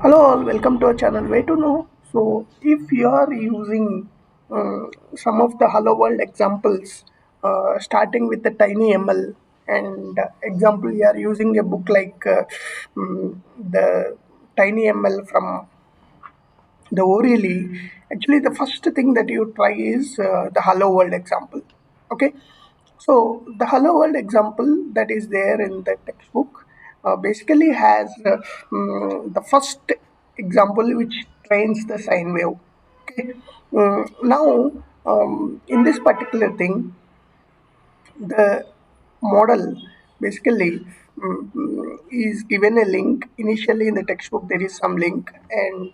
Hello all, welcome to our channel. Way to know. So, if you are using some of the Hello World examples, starting with the tiny ML and example, you are using a book like the tiny ML from the O'Reilly. Actually, the first thing that you try is the Hello World example. Okay, so the Hello World example that is there in the textbook basically has the first example which trains the sine wave. Okay, now in this particular thing, the model basically is given a link. Initially in the textbook there is some link, and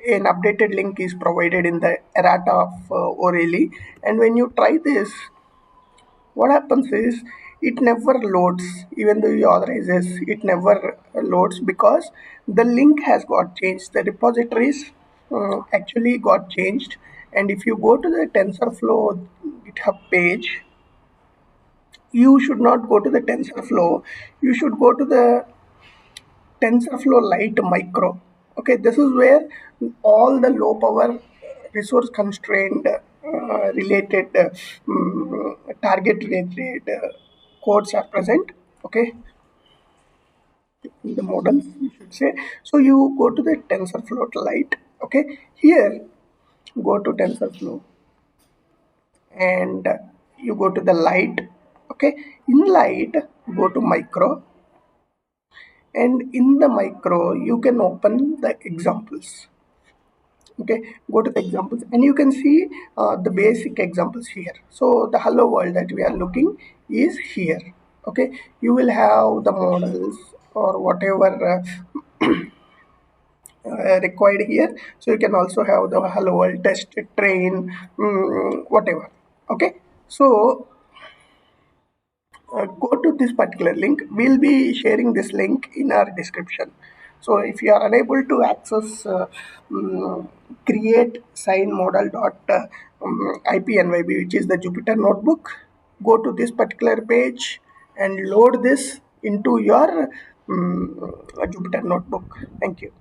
an updated link is provided in the errata of O'Reilly. And when you try this, what happens is it never loads. Even though you authorize this, it never loads because the link has got changed, the repositories actually got changed. And if you go to the TensorFlow GitHub page, you should not go to the TensorFlow, you should go to the TensorFlow Lite Micro. Okay, this is where all the low power resource constrained related target related codes are present. Okay, in the models you should say. So you go to the TensorFlow Lite. Okay, here go to TensorFlow and you go to the Lite. Okay, in Lite go to Micro, and in the Micro you can open the examples. Okay, go to the examples and you can see the basic examples here. So the hello world that we are looking is here. Okay, you will have the models or whatever required here. So you can also have the hello world test train, whatever. Okay, so go to this particular link. We'll be sharing this link in our description. So if you are unable to access create sign model dot ipnyb, which is the Jupyter notebook, go to this particular page and load this into your Jupyter notebook. Thank you.